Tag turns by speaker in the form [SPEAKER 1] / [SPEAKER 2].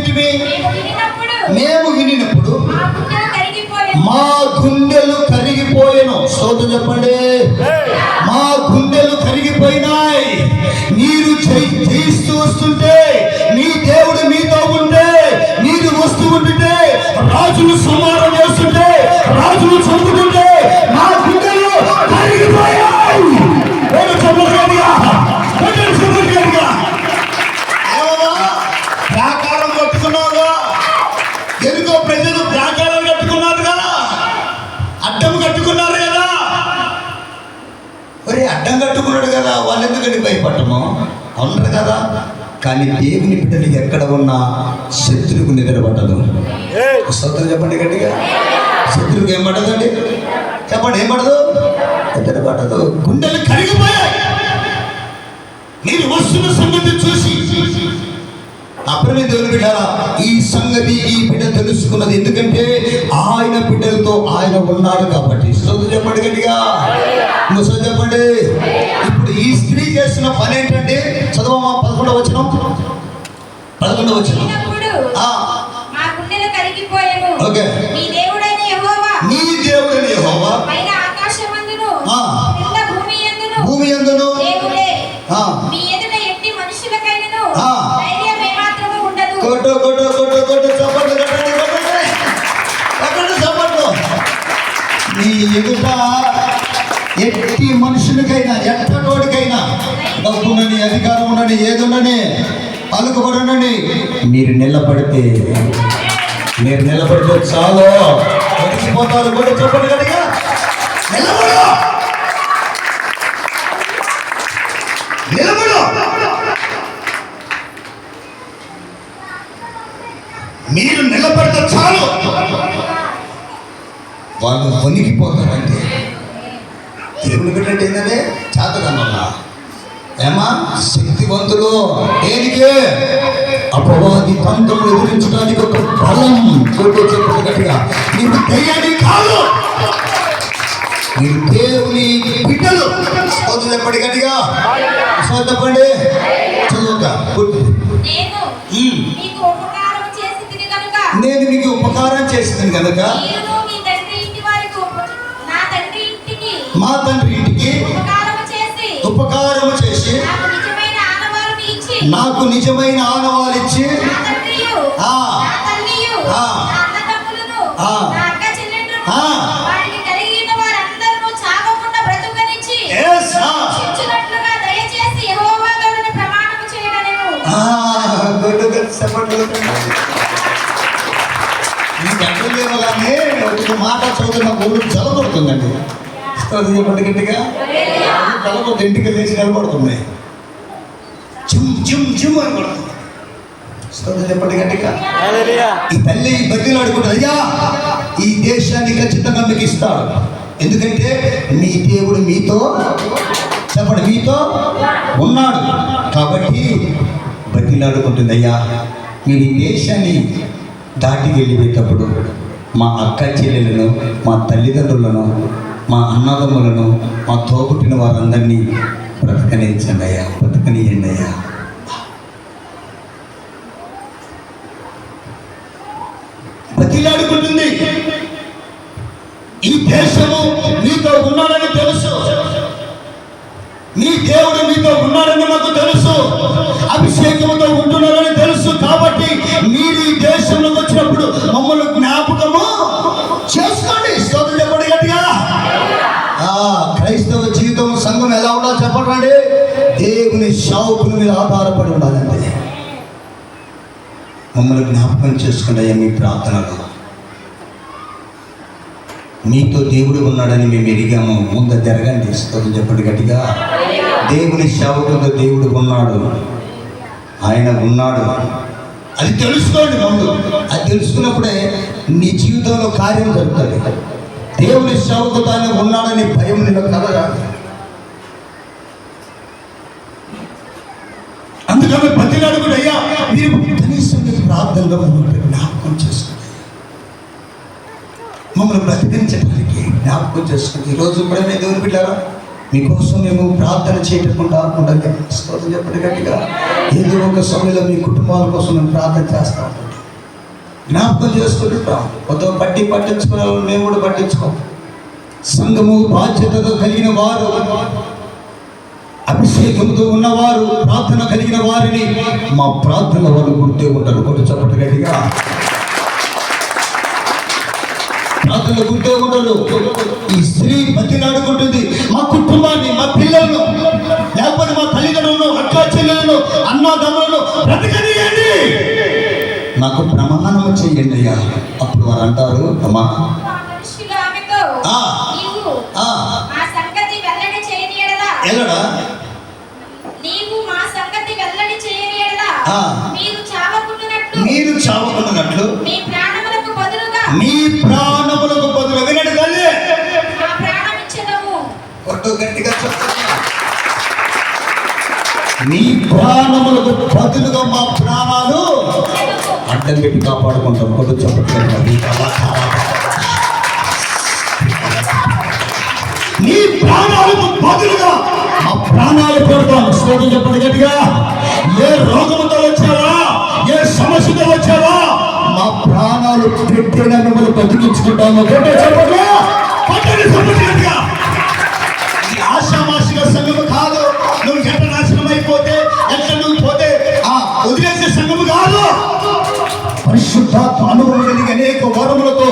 [SPEAKER 1] ఏమిటివి? మేము వినినప్పుడు మా గుండెలు కరిగిపోయాను. స్తోత్రం చెప్పండి. మా గుండెలు కరిగిపోయినాయి. మీరు జయిస్తూ వస్తుంటే, నీ దేవుడు మీతో ఉంటే, మీరు వస్తూ ఉంటుంటే, రాజులు సంహారం చేస్తుంటే, రాజులు చంపుతుంటే మా గుండెలు కరిగిపోయాయి. ప్రాకారం కట్టుకున్నావుగా, ఎందుకో ప్రజలు ప్రాకారం కట్టుకున్నారుగా, అడ్డం కట్టుకున్నారు కదా. ఒరే అడ్డం కట్టుకున్నాడు కదా, వాళ్ళు ఎందుకని భయపడము? అవును కదా. కానీ దేవుని బిడ్డలు ఎక్కడ ఉన్నా శత్రువుకు నిద్రపడదు. స్తోత్రం చెప్పండి గట్టిగా. శత్రువుకి ఏం పడదండి? చెప్పండి, ఏం పడదు? నిద్రపడదు. గుండెలు కరిగిపోయాయి. నేను వస్తున్న సంగతి చూసి అప్పుడే దేవుని బిడ్డారా, ఈ సంగతి ఈ బిడ్డ తెలుసుకున్నది. ఎందుకంటే ఆయన బిడ్డలతో ఆయన ఉన్నాడు కాబట్టి. స్తోత్రం చెప్పండి గట్టిగా. ముసలి చెప్పండి. ఇప్పుడు ఈ స్త్రీ చేస్తున్న పని ఏంటంటే, చదవమా 11వ వచనం. 11వ వచనం. ఓకే. నీ దేవుడైన యెహోవా భూమి యందును నీ ఎదుట ఎట్టి మనుషునికైనా, ఎట్టనోడికైనా, డబ్బునని, అధికారం ఉండని, ఏదుండని, పలుకుబడనని మీరు నిలబడితే చాలు, ఒడిసిపోతారు. కూడా చెప్పండి కనుక నిలబడు. మీరు నిలబడితే చాలు, వాళ్ళు వణికిపోతారంటే. దేవుని బిడ్డంటే ఏంటంటే చేతదన్నమాట. ఏమా శక్తివంతులు. దేనికే? అపవాది తంత్రము ఎదిరించడానికి ఒక బలం. చెప్పండి గట్టిగా. నీకు ధైర్యాన్ని కాదు, మీరు దేవుని బిడ్డలు. చెప్పండి గట్టిగా. చెప్పండి. చదువుగా నేను మీకు ఉపకారం చేసింది కనుక మా తండ్రి ఇంటికి ఉపకారం చేసి నాకు నిజమైన ఆనవాళ్ళు ఇచ్చి ఒక మాట చదువుతున్న ఊరు చదవబడుతుందండి. చెప్పండి గట్టిగా. చదవబడుతుంది. ఇంటికి లేచి నిలబడుతున్నాయి. జిమ్ జిమ్ జిమ్ అని పడుతుంది. చెప్పండి గట్టిగా. ఈ తల్లి ఈ బదిలో అడుగుతుంది, అయ్యా ఈ దేశాన్ని ఖచ్చితంగా మీకు ఇస్తాడు. ఎందుకంటే మీ దేవుడు మీతో, చెప్పండి, మీతో ఉన్నాడు కాబట్టి బతిలాడుకుంటుంది. అయ్యా మీరు ఈ దేశాన్ని దాటి వెళ్ళిపోయేటప్పుడు మా అక్క చెల్లెలను, మా తల్లిదండ్రులను, మా అన్నదమ్ములను, మా తోబుట్టిన వారందరినీ బ్రతకనించండి అయ్యా, బ్రతకనియండి అయ్యా. బతిలాడుకుంటుంది. ఈ దేశము మీతో ఉన్నాడని తెలుసు, మీ దేవుడు మీతో ఉన్నాడని మాకు తెలుసు, అభిషేకంతో ఉంటున్నాడని తెలుసు. కాబట్టి మీరు ఈ దేశంలోకి వచ్చినప్పుడు మమ్మల్ని జ్ఞాపకము చేసుకోండి. స్తోత్రం చెప్పండి గట్టిగా. క్రైస్తవ జీవితం, సంఘం ఎలా ఉండాలో చెప్పండి. దేవుని షావుకుల మీద ఆధారపడి ఉండాలంటే మమ్మల్ని జ్ఞాపకం చేసుకోండి అయ్యా. మీ ప్రార్థనలో మీతో దేవుడు ఉన్నాడని మేము ఎరిగాము. ముందు జరగండి. స్తోత్రం చెప్పండి గట్టిగా. దేవుని సేవకులతో దేవుడు ఉన్నాడు, ఆయన ఉన్నాడు, అది తెలుసుకోండి ముందు. అది తెలుసుకున్నప్పుడే నీ జీవితంలో కార్యం జరుగుతుంది. దేవుని సేవకులతో ఆయన ఉన్నాడని భయం నిన్ను కలగాలి. అందుకని బతిలాడు కూడా, అయ్యా మీరు కనీసం ప్రార్థనలో మమ్మల్ని జ్ఞాపకం చేసుకోండి, మమ్మల్ని బ్రతికించడానికి జ్ఞాపకం చేసుకుని. ఈరోజు కూడా మేము దేవుని బిడ్డారా మీకోసం మేము ప్రార్థన చేయకుండా ఉండగా స్తోత్రం చెప్పండి గట్టిగా. ఏదో ఒక సమయంలో మీ కుటుంబాల కోసం మేము ప్రార్థన చేస్తూ ఉంటాం. జ్ఞాపకం చేసుకుంటుంటాం. కొంత పట్టించుకునే వాళ్ళు మేము కూడా పట్టించుకోం. సంఘము బాధ్యతతో కలిగిన వారు, అభిషేకంతో ఉన్నవారు, ప్రార్థన కలిగిన వారిని మా ప్రార్థన వాళ్ళు గుర్తే ఉంటారు. కొంచెం చెప్పండి గట్టిగా. ప్రార్థన గుర్తే ఉంటారు. ఈ స్త్రీ బతిలాడుకుంటుంది, మా కుటుంబాన్ని, మా పిల్లలను, లేకపోతే మా తల్లిదండ్రులను, అక్క చెల్లెలను, అన్నదమ్ములను బ్రతకనియండి, నాకు ప్రమాణం చెయ్యండి అయ్యా. అప్పుడు వారు అంటారు, అమ్మా ఎల్లడా మీరు చావకున్నట్లు మీ ప్రాణములకు బదులు వినండి తల్లి, కొట్టు గట్టిగా చెప్తున్నా, మీ ప్రాణములకు బదులుగా మా ప్రాణాలు అడ్డం పెట్టి కాపాడుకుంటాం. కొట్టు చెప్పట్లేదు. నీ ప్రాణాలకు బదులుగా మా ప్రాణాలు పెడతాం. స్తోత్రం చెప్పండి గట్టిగా. ఏ రోగముతో వచ్చావా, ఏ సమస్యతో వచ్చావా, మా ప్రాణాలు పెట్టిన మిమ్మల్ని బతికించుకుంటాము. చెప్పండి గట్టిగా. ఇది ఆశామాషిగా సంఘము కాదు. నువ్వు ఎట్లా నాశనం అయిపోతే, ఎట్లా నువ్వు పోతే వదిలేసే సంఘము కాదు. పరిశుద్ధాత్మ అనుభవం కలిగి అనేక వరములతో